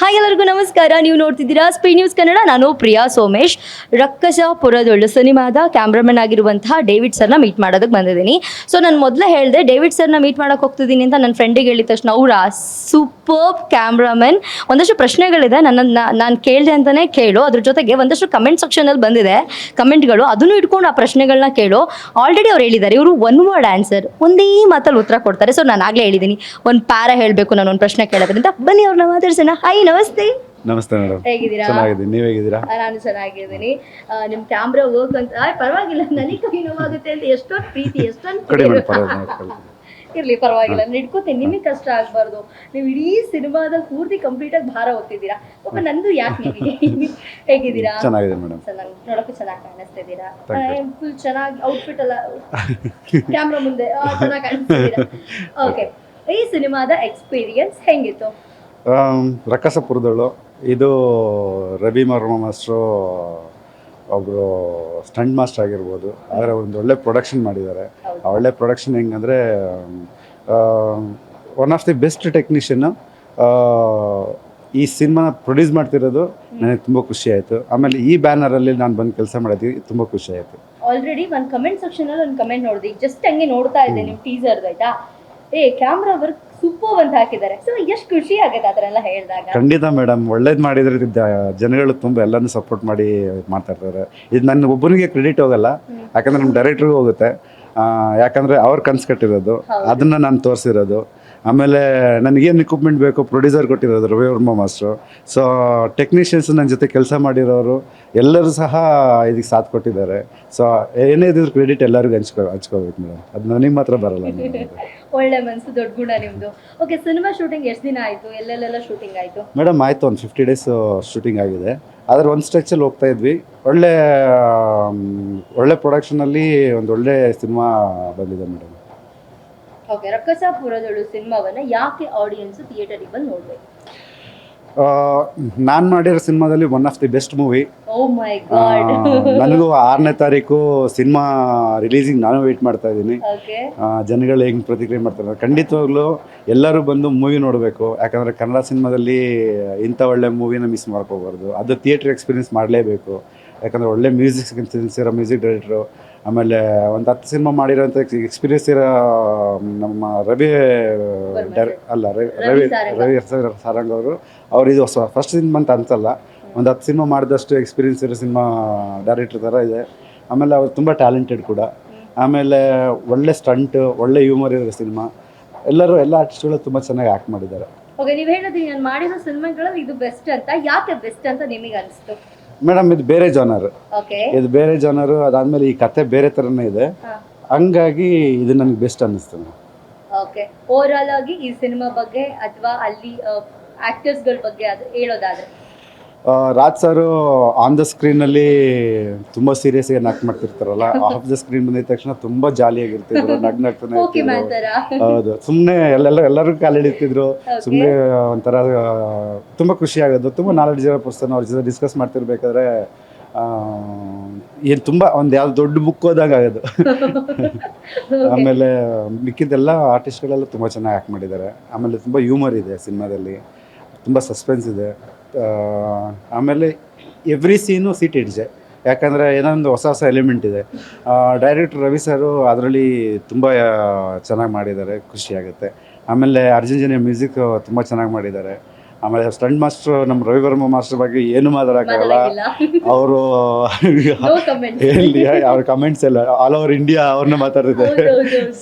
Hi ಎಲ್ಲರಿಗೂ ನಮಸ್ಕಾರ. ನೀವು ನೋಡ್ತಿದ್ದೀರಾ ಸ್ಪೀ ನ್ಯೂಸ್ ಕನ್ನಡ. ನಾನು ಪ್ರಿಯಾ ಸೋಮೇಶ್. ರಕ್ಕಸಪುರದೊಳ್ಳು ಸಿನಿಮಾದ ಕ್ಯಾಮ್ರಾಮನ್ ಆಗಿರುವಂತಹ ಡೇವಿಡ್ ಸರ್ನ ಮೀಟ್ ಮಾಡೋದಕ್ಕೆ ಬಂದಿದ್ದೀನಿ. ಸೊ ನಾನು ಮೊದಲೇ ಹೇಳಿದೆ ಡೇವಿಡ್ ಸರ್ನ ಮೀಟ್ ಮಾಡೋಕೆ ಹೋಗ್ತಿದ್ದೀನಿ ಅಂತ ನನ್ನ ಫ್ರೆಂಡಿಗೆ ಹೇಳಿದ ತಕ್ಷಣ ಅವರ ಸೂಪರ್ ಕ್ಯಾಮ್ರಾಮನ್. ಒಂದಷ್ಟು ಪ್ರಶ್ನೆಗಳಿದೆ, ನಾನು ಕೇಳಿದೆ ಅಂತಲೇ ಕೇಳು. ಅದ್ರ ಜೊತೆಗೆ ಒಂದಷ್ಟು ಕಮೆಂಟ್ ಸೆಕ್ಷನಲ್ಲಿ ಬಂದಿದೆ ಕಮೆಂಟ್ಗಳು, ಅದನ್ನು ಇಟ್ಕೊಂಡು ಆ ಪ್ರಶ್ನೆಗಳನ್ನ ಕೇಳು. ಆಲ್ರೆಡಿ ಅವ್ರು ಹೇಳಿದ್ದಾರೆ ಇವರು ಒನ್ ವರ್ಡ್ ಆನ್ಸರ್, ಒಂದೇ ಮಾತಲ್ಲಿ ಉತ್ತರ ಕೊಡ್ತಾರೆ. ಸೊ ನಾನು ಆಗಲೇ ಹೇಳಿದ್ದೀನಿ ಒಂದು ಪ್ಯಾರ ಹೇಳಬೇಕು, ನಾನು ಒಂದು ಪ್ರಶ್ನೆ ಕೇಳೋದ್ರಿಂದ. ಬನ್ನಿ ಅವ್ರನ್ನ ಮಾತಾಡ್ಸೋಣ. ಹಾಯ್, ನಮಸ್ತೆ. ನಮಸ್ತೆ ಮೇಡಮ್. ಹೇಗಿದ್ದೀರಾ? ಚೆನ್ನಾಗಿದ್ದೀನಿ, ನೀವು ಹೇಗಿದ್ದೀರಾ? ನಾನು ಚೆನ್ನಾಗಿದ್ದೀನಿ. ನಿಮ್ಮ ಕ್ಯಾಮ್ರಾ ವರ್ಕ್ ಅಂತ ಪರವಾಗಿಲ್ಲ, ನನಗೆ ಕೈ ನೋವಾಗುತ್ತೆ ಅಂತ ಎಷ್ಟೊಂದು ಪ್ರೀತಿ, ಎಷ್ಟೊಂದು ಇರ್ಲಿ ಪರವಾಗಿಲ್ಲ, ನಾನು ಇಟ್ಕೋತೀನಿ. ನಿಮಗೆ ಕಷ್ಟ ಆಗಬಾರ್ದು. ನೀವು ಇಡೀ ಸಿನಿಮಾದ ಪೂರ್ತಿ ಕಂಪ್ಲೀಟಾಗಿ ಭಾರ ಹೋಗ್ತಿದ್ದೀರಾ. ಪಾಪ ನಂದು ಯಾಕೆ ನಿಮಗೆ. ಹೇಗಿದ್ದೀರಾ? ಚೆನ್ನಾಗಿದೆ ಮೇಡಮ್. ನೋಡೋಕ್ಕೂ ಚೆನ್ನಾಗಿ ಕಾಣಿಸ್ತಿದ್ದೀರಾ. ಫುಲ್ ಚೆನ್ನಾಗಿ ಔಟ್ಫಿಟ್ ಎಲ್ಲ ಕ್ಯಾಮ್ರಾ ಮುಂದೆ ಚೆನ್ನಾಗಿ ಕಾಣಿಸ್ತಿದ್ದೀರಾ. ಓಕೆ, ಈ ಸಿನಿಮಾದ ಎಕ್ಸ್ಪೀರಿಯನ್ಸ್ ಹೆಂಗಿತ್ತು? ರಕ್ಕಸಪುರದಳು ಇದು ರವಿ ವರ್ಮ ಮಾಸ್ಟ್ರು ಒಬ್ಬರು ಸ್ಟಂಟ್ ಮಾಸ್ಟರ್ ಆಗಿರ್ಬೋದು. ಆದರೆ ಒಂದು ಒಳ್ಳೆ ಪ್ರೊಡಕ್ಷನ್ ಮಾಡಿದ್ದಾರೆ. ಆ ಒಳ್ಳೆ ಪ್ರೊಡಕ್ಷನ್ ಹೆಂಗಂದರೆ ಒನ್ ಆಫ್ ದಿ ಬೆಸ್ಟ್ ಟೆಕ್ನಿಷಿಯನ್ನು ಈ ಸಿನಿಮಾನ ಪ್ರೊಡ್ಯೂಸ್ ಮಾಡ್ತಿರೋದು ನನಗೆ ತುಂಬ ಖುಷಿ ಆಯಿತು. ಆಮೇಲೆ ಈ ಬ್ಯಾನರಲ್ಲಿ ನಾನು ಬಂದು ಕೆಲಸ ಮಾಡೋದು ತುಂಬ ಖುಷಿ ಆಯಿತು. ಆಲ್ರೆಡಿ ಒಂದು ಕಮೆಂಟ್ ಸೆಕ್ಷನಲ್ಲಿ ಒಂದು ಕಮೆಂಟ್ ನೋಡಿದೆ, ಜಸ್ಟ್ ಹಂಗೆ ನೋಡ್ತಾ ಇದ್ದೆ ನಿಮ್ಮ ಟೀಸರ್ದು, ಆಯ್ತಾ? ಕ್ಯಾಮ್ರಾ ವರ್ಕ್ ಸೂಪರ್ ಅಂತ ಹಾಕಿದ್ದಾರೆ. ಸೊ ಎಷ್ಟು ಖುಷಿ ಆಗುತ್ತೆ ಆ ಥರ ಎಲ್ಲ ಹೇಳಿದಾಗ. ಖಂಡಿತ ಮೇಡಮ್, ಒಳ್ಳೇದು ಮಾಡಿದ್ರೆ ಜನಗಳು ತುಂಬ ಎಲ್ಲನೂ ಸಪೋರ್ಟ್ ಮಾಡಿ ಮಾತಾಡ್ತಾರೆ. ಇದು ನನ್ನ ಒಬ್ಬನಿಗೆ ಕ್ರೆಡಿಟ್ ಹೋಗಲ್ಲ, ಯಾಕಂದ್ರೆ ನಮ್ಮ ಡೈರೆಕ್ಟ್ರಿಗೂ ಹೋಗುತ್ತೆ. ಯಾಕಂದರೆ ಅವ್ರು ಕನ್ಸು ಕಟ್ಟಿರೋದು, ಅದನ್ನು ನಾನು ತೋರಿಸಿರೋದು. ಆಮೇಲೆ ನನಗೇನು ಇಕ್ವಿಪ್ಮೆಂಟ್ ಬೇಕು ಪ್ರೊಡ್ಯೂಸರ್ ಕೊಟ್ಟಿರೋದು Ravi Varma master. So technicians ನನ್ನ ಜೊತೆ ಕೆಲಸ ಮಾಡಿರೋರು ಎಲ್ಲರೂ ಸಹ ಇದಕ್ಕೆ ಸಾಥ್ ಕೊಟ್ಟಿದ್ದಾರೆ. ಸೊ ಏನೇ ಇದ್ರೂ ಕ್ರೆಡಿಟ್ ಎಲ್ಲರಿಗೂ ಹಂಚ್ಕೋಬೇಕು ಮೇಡಮ್, ಅದು ನನಗೆ ಮಾತ್ರ ಬರಲ್ಲ. ಒಳ್ಳೆ ಮನಸ್ಸು, ದೊಡ್ಡ ಗುಣ ನಿಮ್ಮದು. ಓಕೆ, ಸಿನಿಮಾ ಶೂಟಿಂಗ್ ಎಷ್ಟು ದಿನ ಆಯಿತು? ಎಲ್ಲೆಲ್ಲೆಲ್ಲ ಶೂಟಿಂಗ್ ಆಯಿತು? ಮೇಡಮ್ ಆಯಿತು, ಒಂದು 50 days ಶೂಟಿಂಗ್ ಆಗಿದೆ. ಆದರೆ ಒಂದು ಸ್ಟ್ರೆಚಲ್ಲಿ ಹೋಗ್ತಾ ಇದ್ವಿ. ಒಳ್ಳೆ ಪ್ರೊಡಕ್ಷನಲ್ಲಿ ಒಂದು ಒಳ್ಳೆ ಸಿನಿಮಾ ಬಂದಿದೆ ಮೇಡಮ್. ಓಕೆ, ರಕ್ಕಸಪುರದೊಳು ಸಿನಿಮಾವನ್ನು ಯಾಕೆ ಆಡಿಯನ್ಸ್ ಥಿಯೇಟರಿಗೆ ಬಂದು ನೋಡಬೇಕು? ನಾನು ಮಾಡಿರೋ ಸಿನಿಮಾದಲ್ಲಿ one of the best movie. Oh my God. ನನಗೂ 6ನೇ ತಾರೀಕು ಸಿನಿಮಾ ರಿಲೀಸಿಂಗ್ ನಾನು ವೆಯ್ಟ್ ಮಾಡ್ತಾ ಇದ್ದೀನಿ. ಜನಗಳು ಹೆಂಗೆ ಪ್ರತಿಕ್ರಿಯೆ ಮಾಡ್ತಾರೆ, ಖಂಡಿತವಾಗ್ಲೂ ಎಲ್ಲರೂ ಬಂದು ಮೂವಿ ನೋಡಬೇಕು. ಯಾಕಂದರೆ ಕನ್ನಡ ಸಿನಿಮಾದಲ್ಲಿ ಇಂಥ ಒಳ್ಳೆ ಮೂವಿನ ಮಿಸ್ ಮಾಡ್ಕೋಬಾರ್ದು. ಅದು ಥಿಯೇಟ್ರ್ ಎಕ್ಸ್ಪೀರಿಯನ್ಸ್ ಮಾಡಲೇಬೇಕು. ಯಾಕಂದರೆ ಒಳ್ಳೆ ಮ್ಯೂಸಿಕ್ ಸೆನ್ಸ್ ಇರೋ ಮ್ಯೂಸಿಕ್ ಡೈರೆಕ್ಟ್ರು, ಆಮೇಲೆ ಒಂದು 10 ಸಿನಿಮಾ ಮಾಡಿರೋಂಥ ಎಕ್ಸ್ಪೀರಿಯನ್ಸ್ ಇರೋ ನಮ್ಮ ರವಿ ಸಾರಂಗ್ ಅವರು ಇದು ಫಸ್ಟ್ ಸಿನಿಮಾ ಅಂತ ಅನ್ಸಲ್ಲ, ಒಂದು 10 ಸಿನಿಮಾ ಮಾಡಿದಷ್ಟು ಎಕ್ಸ್ಪೀರಿಯನ್ಸ್ ಇರೋ ಸಿನಿಮಾ ಡೈರೆಕ್ಟ್ರ್ ಥರ ಇದೆ. ಆಮೇಲೆ ಅವ್ರು ತುಂಬ ಟ್ಯಾಲೆಂಟೆಡ್ ಕೂಡ. ಆಮೇಲೆ ಒಳ್ಳೆ ಸ್ಟಂಟ್, ಒಳ್ಳೆ ಹ್ಯೂಮರ್ ಇರೋ ಸಿನಿಮಾ. ಎಲ್ಲ ಆರ್ಟಿಸ್ಟ್ಗಳು ತುಂಬ ಚೆನ್ನಾಗಿ ಆ್ಯಕ್ಟ್ ಮಾಡಿದ್ದಾರೆ. ಓಕೆ, ನೀವು ಹೇಳಿದ್ರಿ ನಾನು ಮಾಡಿರೋ ಸಿನಿಮಾಗಳಲ್ಲಿ ಇದು ಬೆಸ್ಟ್ ಅಂತ. ಯಾಕೆ ಬೆಸ್ಟ್ ಅಂತ ನಿಮಗೆ ಅನಿಸ್ತು? ಮೇಡಮ್, ಇದು ಬೇರೆ ಜಾನರ್. ಇದು ಬೇರೆ ಜಾನರು. ಅದಾದಮೇಲೆ ಈ ಕತೆ ಬೇರೆ ಥರನೇ ಇದೆ, ಹಂಗಾಗಿ ಇದು ನನಗೆ ಬೆಸ್ಟ್ ಅನ್ನಿಸ್ತು. ಓಕೆ, ಓವರಾಲ್ ಆಗಿ ಈ ಸಿನಿಮಾ ಬಗ್ಗೆ ಅಥವಾ ಅಲ್ಲಿ ಆಕ್ಟರ್ಸ್ಗಳ ಬಗ್ಗೆ ಅದು ಹೇಳೋದಾದ್ರೆ? ರಾಜ್ ಸರು ಆನ್ ದ ಸ್ಕ್ರೀನಲ್ಲಿ ತುಂಬ ಸೀರಿಯಸ್ ಆಗಿ ಆಕ್ಟ್ ಮಾಡ್ತಿರ್ತಾರಲ್ಲ, ಆಫ್ ದ ಸ್ಕ್ರೀನ್ ಬಂದಿದ ತಕ್ಷಣ ತುಂಬ ಜಾಲಿಯಾಗಿರ್ತಿದ್ರು, ನಗ್ತಾನೆ ಇರ್ತಿದ್ರು. ಹೌದು, ಸುಮ್ಮನೆ ಎಲ್ಲರೂ ಕಾಲಿಡ್ತಿದ್ರು. ಸುಮ್ಮನೆ ಒಂಥರ ತುಂಬ ಖುಷಿ ಆಗೋದು. ತುಂಬ ನಾಲೆಡ್ಜ್ ಇರೋ ಪರ್ಸನ್, ಅವ್ರ ಜೊತೆ ಡಿಸ್ಕಸ್ ಮಾಡ್ತಿರ್ಬೇಕಾದ್ರೆ ಏನು ತುಂಬ ಒಂದು ಯಾವ್ದು ದೊಡ್ಡ ಬುಕ್ ಹೋದಾಗ ಆಗೋದು. ಆಮೇಲೆ ಮಿಕ್ಕಿದ್ದೆಲ್ಲ ಆರ್ಟಿಸ್ಟ್ಗಳೆಲ್ಲ ತುಂಬ ಚೆನ್ನಾಗಿ ಆ್ಯಕ್ಟ್ ಮಾಡಿದ್ದಾರೆ. ಆಮೇಲೆ ತುಂಬ ಹ್ಯೂಮರ್ ಇದೆ ಸಿನಿಮಾದಲ್ಲಿ, ತುಂಬ ಸಸ್ಪೆನ್ಸ್ ಇದೆ. ಆಮೇಲೆ ಎವ್ರಿ ಸೀನು ಸೀಟ್ ಹಿಡ್ಜೆ, ಯಾಕಂದರೆ ಏನೊಂದು ಹೊಸ ಎಲಿಮೆಂಟ್ ಇದೆ. ಡೈರೆಕ್ಟರ್ ರವಿ ಸರು ಅದರಲ್ಲಿ ತುಂಬ ಚೆನ್ನಾಗಿ ಮಾಡಿದ್ದಾರೆ, ಖುಷಿಯಾಗುತ್ತೆ. ಆಮೇಲೆ ಅರ್ಜುನ್ ಮ್ಯೂಸಿಕ್ ತುಂಬ ಚೆನ್ನಾಗಿ ಮಾಡಿದ್ದಾರೆ. ಆಮೇಲೆ ಸ್ಟಂಟ್ ಮಾಸ್ಟ್ರು ನಮ್ಮ ರವಿ ವರ್ಮ ಮಾಸ್ಟರ್ ಬಗ್ಗೆ ಏನು ಮಾತಾಡೋಕ್ಕಾಗಲ್ಲ. ಅವರು ಅವ್ರ ಕಮೆಂಟ್ಸ್ ಎಲ್ಲ ಆಲ್ ಓವರ್ ಇಂಡಿಯಾ ಅವ್ರನ್ನ ಮಾತಾಡ್ತಿದ್ದಾರೆ.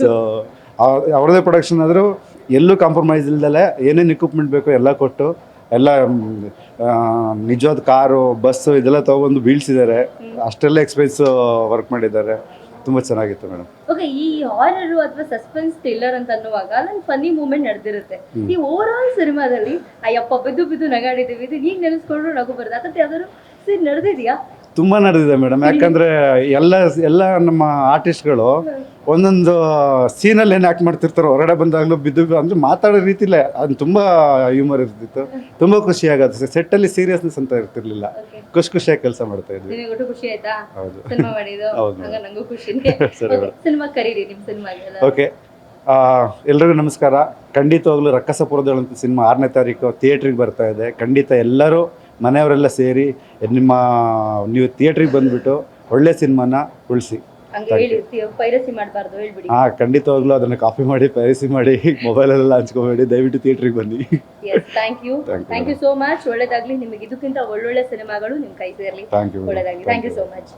ಸೊ ಅವ್ರದ್ದೇ ಪ್ರೊಡಕ್ಷನ್ ಆದರೂ ಎಲ್ಲೂ ಕಾಂಪ್ರಮೈಸ್ ಇಲ್ದಲೆ ಏನೇನು ಇಕ್ವಿಪ್ಮೆಂಟ್ ಬೇಕು ಎಲ್ಲ ಕೊಟ್ಟು, ಎಲ್ಲ ನಿಜವಾದ ಕಾರು, ಬಸ್ಸು ಇದೆಲ್ಲ ತೊಗೊಂಡು ಬೀಳ್ಸಿದ್ದಾರೆ. ಅಷ್ಟೆಲ್ಲ ಎಕ್ಸ್ಪೆನ್ಸ್ ವರ್ಕ್ ಮಾಡಿದ್ದಾರೆ. ತುಂಬ ಚೆನ್ನಾಗಿತ್ತು ಮೇಡಮ್. ಓಕೆ, ಈ ಹಾರರ್ ಅಥವಾ ಸಸ್ಪೆನ್ಸ್ ಥ್ರಿಲ್ಲರ್ ಅಂತ ಅನ್ನುವಾಗ ನನ್ನ ಫನ್ನಿ ಮೂಮೆಂಟ್ ನಡೆದಿರುತ್ತೆ. ಈ ಓವರ್ ಆಲ್ ಸಿನಿಮಾದಲ್ಲಿ ಅಯ್ಯಪ್ಪ ಬಿದ್ದು ನಗಾಡಿದ್ದೀವಿ, ಇದು ಈಗ ನೆನೆಸ್ಕೊಂಡ್ರು ನಗು ಬರುತ್ತೆ. ಅದಕ್ಕೆ ಯಾವ್ದಾದ್ರು ಸೀನ್ ನಡೆದಿದೆಯಾ? ತುಂಬ ನಡೆದಿದೆ ಮೇಡಮ್. ಯಾಕಂದರೆ ಎಲ್ಲ ನಮ್ಮ ಆರ್ಟಿಸ್ಟ್ಗಳು ಒಂದೊಂದು ಸೀನಲ್ಲಿ ಏನು ಆ್ಯಕ್ಟ್ ಮಾಡ್ತಿರ್ತಾರೋ, ಹೊರಗಡೆ ಬಂದಾಗಲೂ ಬಿದ್ದು ಅಂದರೆ ಮಾತಾಡೋ ರೀತಿಲೇ ಅದು ತುಂಬ ಹ್ಯೂಮರ್ ಇರ್ತಿತ್ತು. ತುಂಬ ಖುಷಿ ಆಗುತ್ತೆ. ಸೆಟ್ಟಲ್ಲಿ ಸೀರಿಯಸ್ನೆಸ್ ಅಂತ ಇರ್ತಿರ್ಲಿಲ್ಲ, ಖುಷಿಯಾಗಿ ಕೆಲಸ ಮಾಡ್ತಾ ಇದ್ವಿ. ಖುಷಿ ಆಯ್ತಾ? ಹೌದು, ಸಿನಿಮಾ ಮಾಡಿದ್ದು? ಹೌದು, ನಂಗೂ ಖುಷಿನೇ. ಸಿನಿಮಾ ಕರೀರಿ, ನಿಮ್ಮ ಸಿನಿಮಾಗೆ. ಓಕೆ, ಎಲ್ರಿಗೂ ನಮಸ್ಕಾರ. ಖಂಡಿತವಾಗ್ಲೂ ರಕ್ಕಸಪುರದಳು ಅಂತ ಸಿನಿಮಾ 6ನೇ ತಾರೀಕು ಥಿಯೇಟ್ರಿಗೆ ಬರ್ತಾ ಇದೆ. ಖಂಡಿತ ಎಲ್ಲರೂ ಮನೆಯವರೆಲ್ಲ ಸೇರಿ ನೀವು ಥಿಯೇಟ್ರಿಗೆ ಬಂದುಬಿಟ್ಟು ಒಳ್ಳೆ ಸಿನಿಮಾನ ಉಳಿಸಿ. ಹಂಗೆ ಹೇಳಿ, ಪೈರಸಿ ಮಾಡಬಾರ್ದು ಹೇಳ್ಬಿಡಿ. ಖಂಡಿತವಾಗ್ಲೂ ಅದನ್ನು ಕಾಪಿ ಮಾಡಿ ಪೈರಸಿ ಮಾಡಿ ಮೊಬೈಲಲ್ಲೆಲ್ಲ ಹಂಚ್ಕೋಬೇಡಿ. ದಯವಿಟ್ಟು ಥಿಯೇಟ್ರಿಗೆ ಬನ್ನಿ. Thank you so much. ಒಳ್ಳೇದಾಗ್ಲಿ ನಿಮಗೆ, ಇದಕ್ಕಿಂತ ಒಳ್ಳೊಳ್ಳೆ ಸಿನಿಮಾಗಳು ನಿಮ್ಮ ಕೈ ಸೇರಲಿ. Thank you. ಒಳ್ಳೇದಾಗ್ಲಿ. Thank you so much.